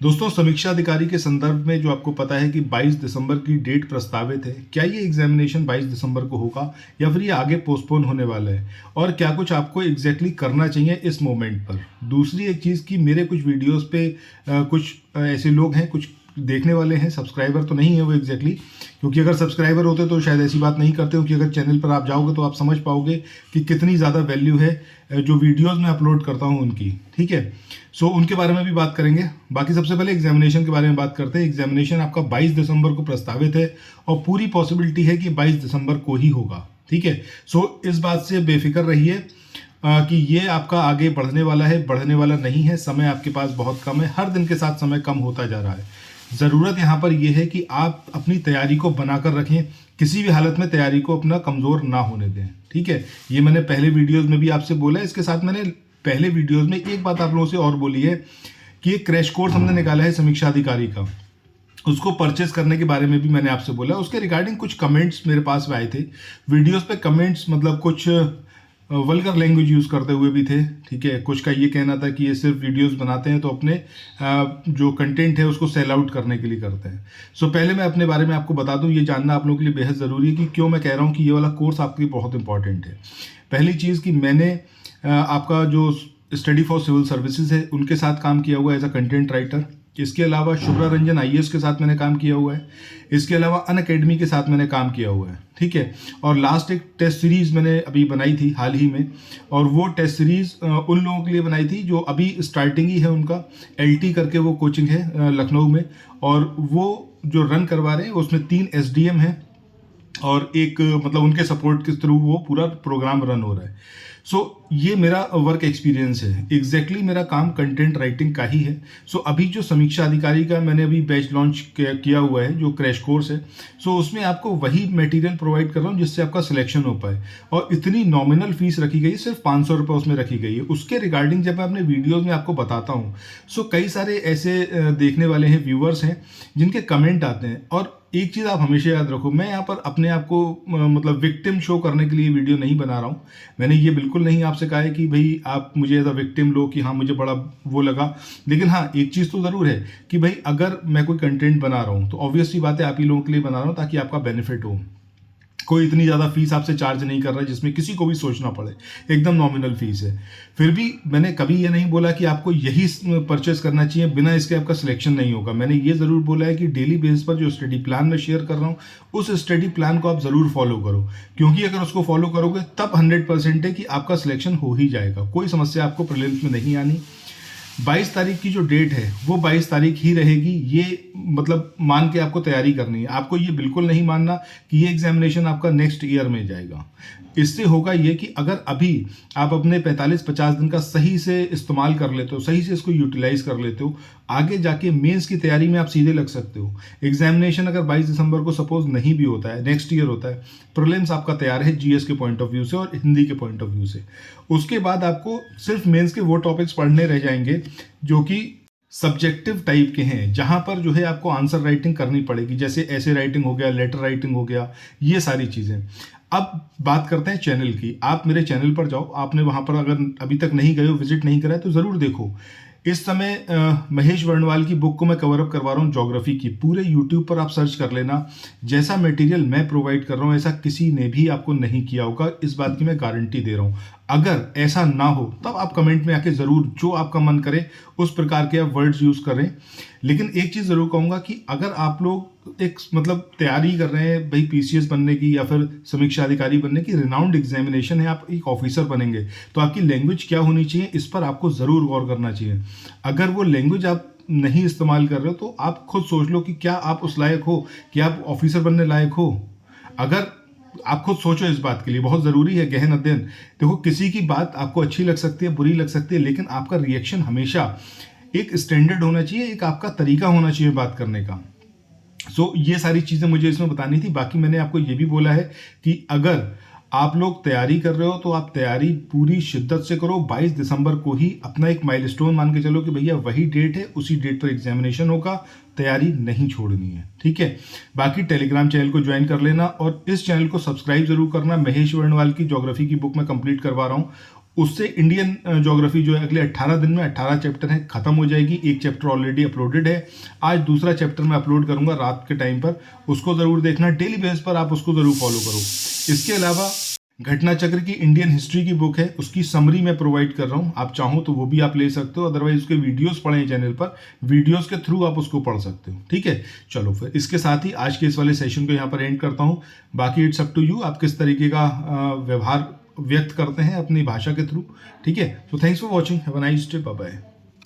दोस्तों, समीक्षा अधिकारी के संदर्भ में जो आपको पता है कि 22 दिसंबर की डेट प्रस्तावित है। क्या ये एग्जामिनेशन 22 दिसंबर को होगा या फिर ये आगे पोस्टपोन होने वाला है, और क्या कुछ आपको एग्जैक्टली करना चाहिए इस मोमेंट पर। दूसरी एक चीज़ कि मेरे कुछ वीडियोस पे कुछ ऐसे लोग हैं, कुछ देखने वाले हैं, सब्सक्राइबर तो नहीं है वो एग्जैक्टली, क्योंकि अगर सब्सक्राइबर होते तो शायद ऐसी बात नहीं करते, क्योंकि अगर चैनल पर आप जाओगे तो आप समझ पाओगे कि कितनी ज़्यादा वैल्यू है जो वीडियोस मैं अपलोड करता हूँ उनकी। ठीक है, सो उनके बारे में भी बात करेंगे। बाकी सबसे पहले एग्जामिनेशन के बारे में बात करते हैं। एग्जामिनेशन आपका 22 दिसंबर को प्रस्तावित है और पूरी पॉसिबिलिटी है कि 22 दिसंबर को ही होगा। ठीक है, सो इस बात से बेफिक्र रहिए कि ये आपका आगे बढ़ने वाला है, बढ़ने वाला नहीं है। समय आपके पास बहुत कम है, हर दिन के साथ समय कम होता जा रहा है। ज़रूरत यहाँ पर यह है कि आप अपनी तैयारी को बनाकर रखें, किसी भी हालत में तैयारी को अपना कमज़ोर ना होने दें। ठीक है, ये मैंने पहले वीडियोस में भी आपसे बोला है। इसके साथ मैंने पहले वीडियोस में एक बात आप लोगों से और बोली है कि एक क्रैश कोर्स हमने निकाला है समीक्षा अधिकारी का, उसको परचेस करने के बारे में भी मैंने आपसे बोला। उसके रिगार्डिंग कुछ कमेंट्स मेरे पास में आए थे वीडियोस पे। कमेंट्स मतलब कुछ वल्गर लैंग्वेज यूज़ करते हुए भी थे। ठीक है, कुछ का ये कहना था कि ये सिर्फ वीडियोस बनाते हैं तो अपने जो कंटेंट है उसको सेल आउट करने के लिए करते हैं। सो पहले मैं अपने बारे में आपको बता दूं, ये जानना आप लोगों के लिए बेहद ज़रूरी है कि क्यों मैं कह रहा हूँ कि ये वाला कोर्स आपके लिए बहुत इंपॉर्टेंट है। पहली चीज़ कि मैंने आपका जो स्टडी फॉर सिविल सर्विसेज है उनके साथ काम किया हुआ है एज अ कंटेंट राइटर। इसके अलावा शुभ्रा रंजन आईएएस के साथ मैंने काम किया हुआ है। इसके अलावा अनअकैडमी के साथ मैंने काम किया हुआ है। ठीक है, और लास्ट एक टेस्ट सीरीज़ मैंने अभी बनाई थी हाल ही में, और वो टेस्ट सीरीज़ उन लोगों के लिए बनाई थी जो अभी स्टार्टिंग ही है उनका। एलटी करके वो कोचिंग है लखनऊ में, और वो जो रन करवा रहे हैं उसमें 3 एसडीएम हैं और एक मतलब उनके सपोर्ट के थ्रू वो पूरा प्रोग्राम रन हो रहा है। सो ये मेरा वर्क एक्सपीरियंस है। एग्जैक्टली मेरा काम कंटेंट राइटिंग का ही है। सो अभी जो समीक्षा अधिकारी का मैंने अभी बैच लॉन्च किया हुआ है, जो क्रैश कोर्स है, सो उसमें आपको वही मटेरियल प्रोवाइड कर रहा हूँ जिससे आपका सिलेक्शन हो पाए। और इतनी नॉमिनल फीस रखी गई है, सिर्फ 500 रुपये उसमें रखी गई है। उसके रिगार्डिंग जब मैं अपने वीडियोज़ में आपको बताता हूँ, सो कई सारे ऐसे देखने वाले हैं, व्यूअर्स हैं, जिनके कमेंट आते हैं। और एक चीज़ आप हमेशा याद रखो, मैं यहाँ पर अपने आप को मतलब विक्टिम शो करने के लिए वीडियो नहीं बना रहा हूँ। मैंने ये बिल्कुल नहीं आपसे कहा है कि भाई आप मुझे एज अ विक्टिम लो कि हाँ मुझे बड़ा वो लगा। लेकिन हाँ, एक चीज़ तो ज़रूर है कि भाई अगर मैं कोई कंटेंट बना रहा हूँ तो ऑब्वियस सी बात है आप ही लोगों के लिए बना रहा हूँ ताकि आपका बेनिफिट हो। कोई इतनी ज़्यादा फीस आपसे चार्ज नहीं कर रहा है जिसमें किसी को भी सोचना पड़े, एकदम नॉमिनल फीस है। फिर भी मैंने कभी ये नहीं बोला कि आपको यही परचेस करना चाहिए, बिना इसके आपका सिलेक्शन नहीं होगा। मैंने ये ज़रूर बोला है कि डेली बेसिस पर जो स्टडी प्लान मैं शेयर कर रहा हूँ उस स्टडी प्लान को आप ज़रूर फॉलो करो, क्योंकि अगर उसको फॉलो करोगे तब 100% है कि आपका सिलेक्शन हो ही जाएगा। कोई समस्या आपको प्रीलिम्स में नहीं आनी। 22 तारीख की जो डेट है वो 22 तारीख ही रहेगी, ये मतलब मान के आपको तैयारी करनी है। आपको ये बिल्कुल नहीं मानना कि ये एग्जामिनेशन आपका नेक्स्ट ईयर में जाएगा। इससे होगा ये कि अगर अभी आप अपने 45-50 दिन का सही से इस्तेमाल कर लेते हो, सही से इसको यूटिलाइज कर लेते हो, आगे जाके मेंस की तैयारी में आप सीधे लग सकते हो। एग्जामिनेशन अगर 22 दिसंबर को सपोज नहीं भी होता है, नेक्स्ट ईयर होता है, प्रीलिम्स आपका तैयार है जीएस के पॉइंट ऑफ व्यू से और हिंदी के पॉइंट ऑफ व्यू से। उसके बाद आपको सिर्फ मेंस के वो टॉपिक्स पढ़ने रह जाएंगे जो कि सब्जेक्टिव टाइप के हैं, जहां पर जो है आपको आंसर राइटिंग करनी पड़ेगी, जैसे ऐसे राइटिंग हो गया, लेटर राइटिंग हो गया, ये सारी चीज़ें। अब बात करते हैं चैनल की। आप मेरे चैनल पर जाओ, आपने वहां पर अगर अभी तक नहीं गए हो, विजिट नहीं करा है तो ज़रूर देखो। इस समय महेश वर्णवाल की बुक को मैं कवर अप करवा रहा हूँ ज्योग्राफी की। पूरे यूट्यूब पर आप सर्च कर लेना, जैसा मटेरियल मैं प्रोवाइड कर रहा हूँ ऐसा किसी ने भी आपको नहीं किया होगा, इस बात की मैं गारंटी दे रहा हूँ। अगर ऐसा ना हो तब आप कमेंट में आके ज़रूर जो आपका मन करे उस प्रकार के आप वर्ड्स यूज़ करें। लेकिन एक चीज़ ज़रूर कहूँगा कि अगर आप लोग एक मतलब तैयारी कर रहे हैं भाई पीसीएस बनने की या फिर समीक्षा अधिकारी बनने की, रिनाउंड एग्जामिनेशन है, आप एक ऑफिसर बनेंगे, तो आपकी लैंग्वेज क्या होनी चाहिए इस पर आपको ज़रूर गौर करना चाहिए। अगर वो लैंग्वेज आप नहीं इस्तेमाल कर रहे हो तो आप खुद सोच लो कि क्या आप उस लायक हो कि आप ऑफिसर बनने लायक हो। अगर आप खुद सोचो, इस बात के लिए बहुत ज़रूरी है गहन अध्ययन। देखो, किसी की बात आपको अच्छी लग सकती है, बुरी लग सकती है, लेकिन आपका रिएक्शन हमेशा एक स्टैंडर्ड होना चाहिए, एक आपका तरीका होना चाहिए बात करने का। सो ये सारी चीज़ें मुझे इसमें बतानी थी। बाकी मैंने आपको ये भी बोला है कि अगर आप लोग तैयारी कर रहे हो तो आप तैयारी पूरी शिद्दत से करो। 22 दिसंबर को ही अपना एक माइलस्टोन मान के चलो कि भैया वही डेट है, उसी डेट पर एग्जामिनेशन होगा, तैयारी नहीं छोड़नी है। ठीक है, बाकी टेलीग्राम चैनल को ज्वाइन कर लेना और इस चैनल को सब्सक्राइब जरूर करना। महेश वर्णवाल की ज्योग्राफी की बुक मैं कंप्लीट करवा रहा हूँ, उससे इंडियन ज्योग्राफी जो है अगले 18 दिन में 18 चैप्टर है खत्म हो जाएगी। एक चैप्टर ऑलरेडी अपलोडेड है, आज दूसरा चैप्टर मैं अपलोड करूंगा रात के टाइम पर, उसको ज़रूर देखना, डेली बेस पर आप उसको ज़रूर फॉलो करो। इसके अलावा घटना चक्र की इंडियन हिस्ट्री की बुक है, उसकी समरी मैं प्रोवाइड कर रहा हूँ, आप चाहो तो वो भी आप ले सकते हो, अदरवाइज उसके वीडियोस पढ़ें चैनल पर, वीडियोस के थ्रू आप उसको पढ़ सकते हो। ठीक है, चलो फिर इसके साथ ही आज के इस वाले सेशन को यहाँ पर एंड करता हूँ। बाकी इट्स अप टू यू, आप किस तरीके का व्यवहार व्यक्त करते हैं अपनी भाषा के थ्रू। ठीक है, तो thanks for watching, have a nice day, bye bye.